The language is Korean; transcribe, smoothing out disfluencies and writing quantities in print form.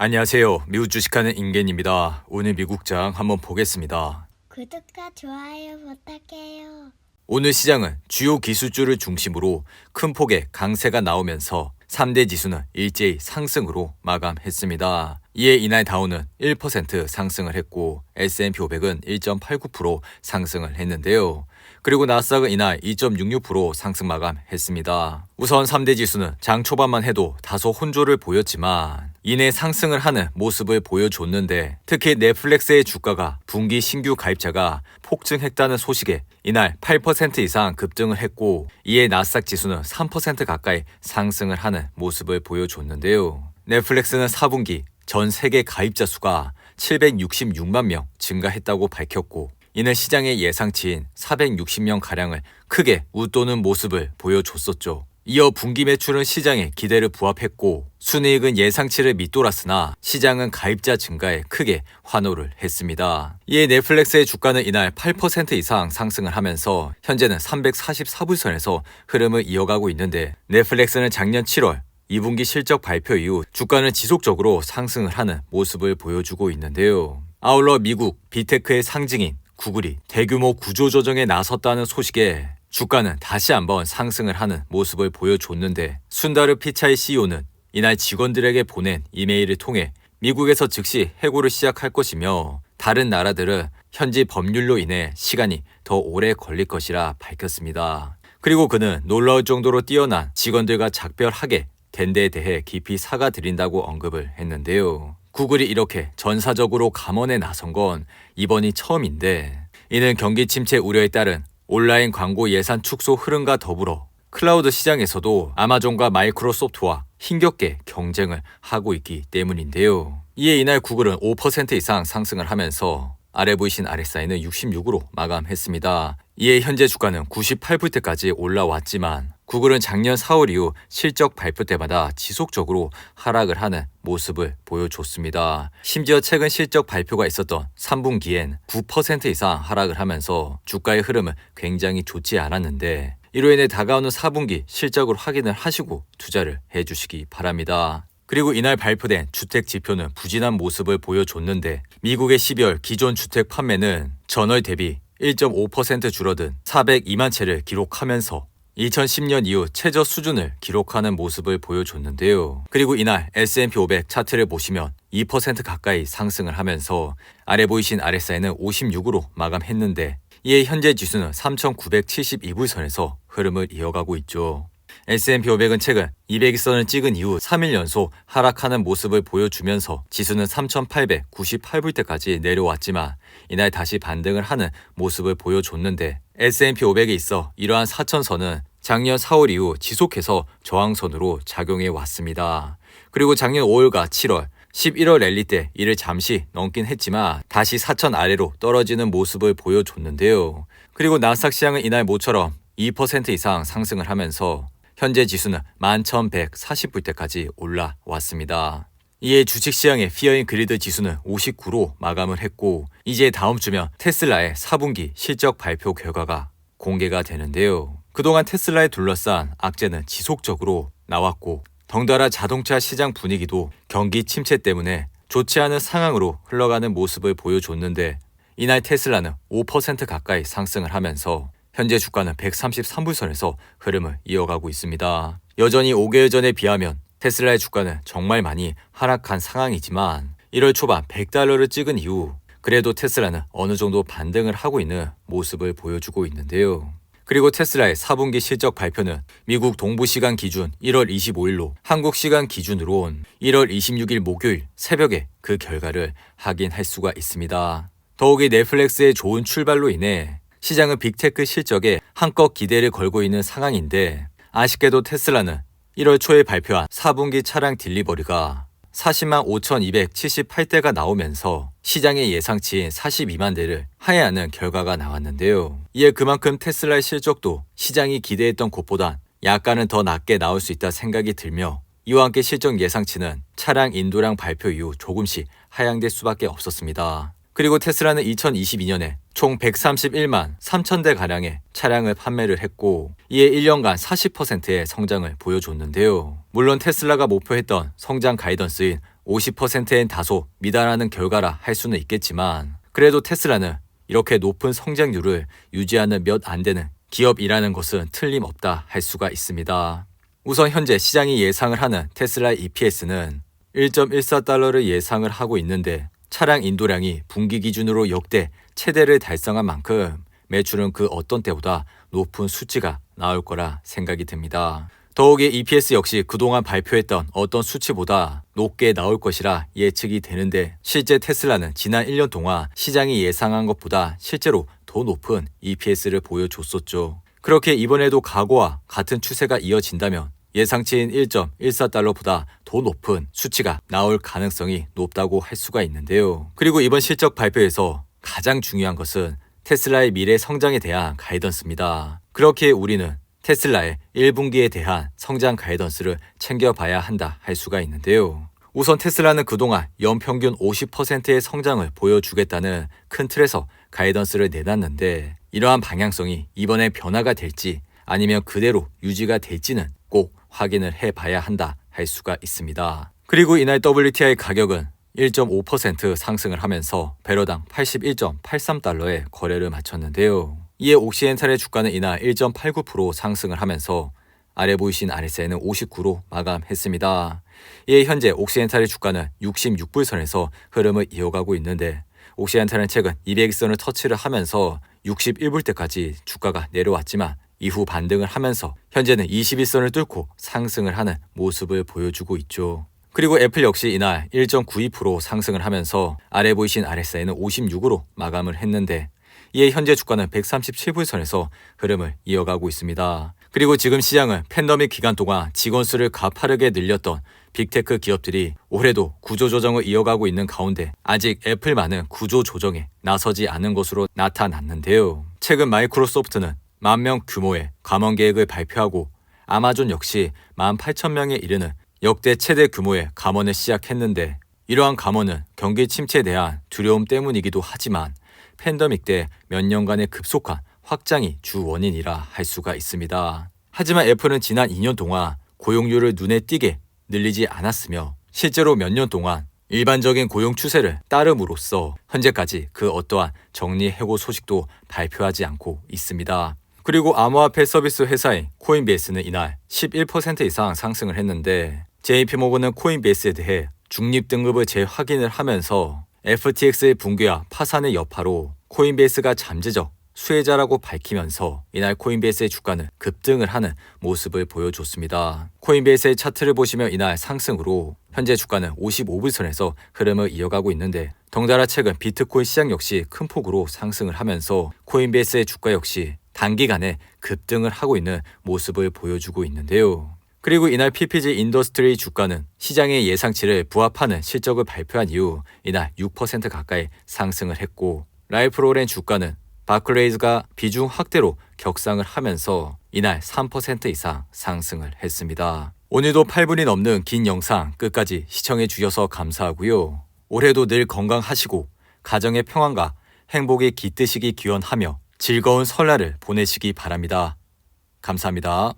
안녕하세요. 미국 주식하는 임겐입니다. 오늘 미국장 한번 보겠습니다. 구독과 좋아요 부탁해요. 오늘 시장은 주요 기술주를 중심으로 큰 폭의 강세가 나오면서 3대 지수는 일제히 상승으로 마감했습니다. 이에 이날 다우는 1% 상승을 했고 S&P 500은 1.89% 상승을 했는데요. 그리고 나스닥은 이날 2.66% 상승 마감했습니다. 우선 3대 지수는 장 초반만 해도 다소 혼조를 보였지만 이내 상승을 하는 모습을 보여줬는데 특히 넷플릭스의 주가가 분기 신규 가입자가 폭증했다는 소식에 이날 8% 이상 급등을 했고 이에 나스닥 지수는 3% 가까이 상승을 하는 모습을 보여줬는데요. 넷플릭스는 4분기 전 세계 가입자 수가 766만 명 증가했다고 밝혔고 이는 시장의 예상치인 460명 가량을 크게 웃도는 모습을 보여줬었죠. 이어 분기 매출은 시장의 기대를 부합했고 순이익은 예상치를 밑돌았으나 시장은 가입자 증가에 크게 환호를 했습니다. 이에 넷플릭스의 주가는 이날 8% 이상 상승을 하면서 현재는 344불선에서 흐름을 이어가고 있는데 넷플릭스는 작년 7월 2분기 실적 발표 이후 주가는 지속적으로 상승을 하는 모습을 보여주고 있는데요. 아울러 미국 빅테크의 상징인 구글이 대규모 구조조정에 나섰다는 소식에 주가는 다시 한번 상승을 하는 모습을 보여줬는데 순다르 피차이 CEO는 이날 직원들에게 보낸 이메일을 통해 미국에서 즉시 해고를 시작할 것이며 다른 나라들은 현지 법률로 인해 시간이 더 오래 걸릴 것이라 밝혔습니다. 그리고 그는 놀라울 정도로 뛰어난 직원들과 작별하게 된 데에 대해 깊이 사과드린다고 언급을 했는데요. 구글이 이렇게 전사적으로 감원에 나선 건 이번이 처음인데 이는 경기 침체 우려에 따른 온라인 광고 예산 축소 흐름과 더불어 클라우드 시장에서도 아마존과 마이크로소프트와 힘겹게 경쟁을 하고 있기 때문인데요. 이에 이날 구글은 5% 이상 상승을 하면서 아래 보이신 RSI는 66으로 마감했습니다. 이에 현재 주가는 98불대까지 올라왔지만 구글은 작년 4월 이후 실적 발표 때마다 지속적으로 하락을 하는 모습을 보여줬습니다. 심지어 최근 실적 발표가 있었던 3분기엔 9% 이상 하락을 하면서 주가의 흐름은 굉장히 좋지 않았는데 이로 인해 다가오는 4분기 실적을 확인을 하시고 투자를 해주시기 바랍니다. 그리고 이날 발표된 주택 지표는 부진한 모습을 보여줬는데 미국의 12월 기존 주택 판매는 전월 대비 1.5% 줄어든 402만 채를 기록하면서 2010년 이후 최저 수준을 기록하는 모습을 보여줬는데요. 그리고 이날 S&P 500 차트를 보시면 2% 가까이 상승을 하면서 아래 보이신 RSI는 56으로 마감했는데 이에 현재 지수는 3,972불선에서 흐름을 이어가고 있죠. S&P 500은 최근 200일선을 찍은 이후 3일 연속 하락하는 모습을 보여주면서 지수는 3,898불대까지 내려왔지만 이날 다시 반등을 하는 모습을 보여줬는데 S&P 500에 있어 이러한 4천선은 작년 4월 이후 지속해서 저항선으로 작용해 왔습니다. 그리고 작년 5월과 7월, 11월 랠리 때 이를 잠시 넘긴 했지만 다시 4천 아래로 떨어지는 모습을 보여줬는데요. 그리고 나스닥 시장은 이날 모처럼 2% 이상 상승을 하면서 현재 지수는 11,140불대까지 올라왔습니다. 이에 주식시장의 피어인 그리드 지수는 59로 마감을 했고 이제 다음 주면 테슬라의 4분기 실적 발표 결과가 공개가 되는데요. 그동안 테슬라에 둘러싼 악재는 지속적으로 나왔고 덩달아 자동차 시장 분위기도 경기 침체 때문에 좋지 않은 상황으로 흘러가는 모습을 보여줬는데 이날 테슬라는 5% 가까이 상승을 하면서 현재 주가는 133불선에서 흐름을 이어가고 있습니다. 여전히 5개월 전에 비하면 테슬라의 주가는 정말 많이 하락한 상황이지만 1월 초반 $100를 찍은 이후 그래도 테슬라는 어느 정도 반등을 하고 있는 모습을 보여주고 있는데요. 그리고 테슬라의 4분기 실적 발표는 미국 동부시간 기준 1월 25일로 한국 시간 기준으론 1월 26일 목요일 새벽에 그 결과를 확인할 수가 있습니다. 더욱이 넷플릭스의 좋은 출발로 인해 시장은 빅테크 실적에 한껏 기대를 걸고 있는 상황인데 아쉽게도 테슬라는 1월 초에 발표한 4분기 차량 딜리버리가 40만 5,278대가 나오면서 시장의 예상치인 42만 대를 하회하는 결과가 나왔는데요. 이에 그만큼 테슬라의 실적도 시장이 기대했던 것보단 약간은 더 낮게 나올 수 있다 생각이 들며 이와 함께 실적 예상치는 차량 인도량 발표 이후 조금씩 하향될 수밖에 없었습니다. 그리고 테슬라는 2022년에 총 131만 3천 대 가량의 차량을 판매를 했고 이에 1년간 40%의 성장을 보여줬는데요. 물론 테슬라가 목표했던 성장 가이던스인 50%엔 다소 미달하는 결과라 할 수는 있겠지만 그래도 테슬라는 이렇게 높은 성장률을 유지하는 몇 안 되는 기업이라는 것은 틀림없다 할 수가 있습니다. 우선 현재 시장이 예상을 하는 테슬라 EPS는 1.14달러를 예상을 하고 있는데 차량 인도량이 분기 기준으로 역대 최대를 달성한 만큼 매출은 그 어떤 때보다 높은 수치가 나올 거라 생각이 듭니다. 더욱이 EPS 역시 그동안 발표했던 어떤 수치보다 높게 나올 것이라 예측이 되는데 실제 테슬라는 지난 1년 동안 시장이 예상한 것보다 실제로 더 높은 EPS를 보여줬었죠. 그렇게 이번에도 과거와 같은 추세가 이어진다면 예상치인 1.14달러보다 더 높은 수치가 나올 가능성이 높다고 할 수가 있는데요. 그리고 이번 실적 발표에서 가장 중요한 것은 테슬라의 미래 성장에 대한 가이던스입니다. 그렇기에 우리는 테슬라의 1분기에 대한 성장 가이던스를 챙겨봐야 한다 할 수가 있는데요. 우선 테슬라는 그동안 연평균 50%의 성장을 보여주겠다는 큰 틀에서 가이던스를 내놨는데 이러한 방향성이 이번에 변화가 될지 아니면 그대로 유지가 될지는 꼭 확인을 해봐야 한다 할 수가 있습니다. 그리고 이날 WTI 가격은 1.5% 상승을 하면서 배럴당 81.83달러에 거래를 마쳤는데요. 이에 옥시엔탈의 주가는 이날 1.89% 상승을 하면서 아래 보이신 RSI는 59로 마감했습니다. 이에 현재 옥시엔탈의 주가는 66불선에서 흐름을 이어가고 있는데 옥시엔탈은 최근 200선을 터치를 하면서 61불대까지 주가가 내려왔지만 이후 반등을 하면서 현재는 21선을 뚫고 상승을 하는 모습을 보여주고 있죠. 그리고 애플 역시 이날 1.92% 상승을 하면서 아래 보이신 RSI는 56으로 마감을 했는데 이에 현재 주가는 137불선에서 흐름을 이어가고 있습니다. 그리고 지금 시장은 팬데믹 기간 동안 직원 수를 가파르게 늘렸던 빅테크 기업들이 올해도 구조조정을 이어가고 있는 가운데 아직 애플만은 구조조정에 나서지 않은 것으로 나타났는데요. 최근 마이크로소프트는 10,000명 규모의 감원 계획을 발표하고 아마존 역시 18,000명에 이르는 역대 최대 규모의 감원을 시작했는데 이러한 감원은 경기 침체에 대한 두려움 때문이기도 하지만 팬데믹 때 몇 년간의 급속한 확장이 주 원인이라 할 수가 있습니다. 하지만 애플은 지난 2년 동안 고용률을 눈에 띄게 늘리지 않았으며 실제로 몇 년 동안 일반적인 고용 추세를 따름으로써 현재까지 그 어떠한 정리해고 소식도 발표하지 않고 있습니다. 그리고 암호화폐 서비스 회사인 코인베이스는 이날 11% 이상 상승을 했는데 JP모건은 코인베이스에 대해 중립 등급을 재확인을 하면서 FTX의 붕괴와 파산의 여파로 코인베이스가 잠재적 수혜자라고 밝히면서 이날 코인베이스의 주가는 급등을 하는 모습을 보여줬습니다. 코인베이스의 차트를 보시면 이날 상승으로 현재 주가는 55불선에서 흐름을 이어가고 있는데 덩달아 최근 비트코인 시장 역시 큰 폭으로 상승을 하면서 코인베이스의 주가 역시 단기간에 급등을 하고 있는 모습을 보여주고 있는데요. 그리고 이날 PPG 인더스트리 주가는 시장의 예상치를 부합하는 실적을 발표한 이후 이날 6% 가까이 상승을 했고 라이프로렌 주가는 바클레이즈가 비중 확대로 격상을 하면서 이날 3% 이상 상승을 했습니다. 오늘도 8분이 넘는 긴 영상 끝까지 시청해 주셔서 감사하고요. 올해도 늘 건강하시고 가정의 평안과 행복이 깃드시기 기원하며 즐거운 설날을 보내시기 바랍니다. 감사합니다.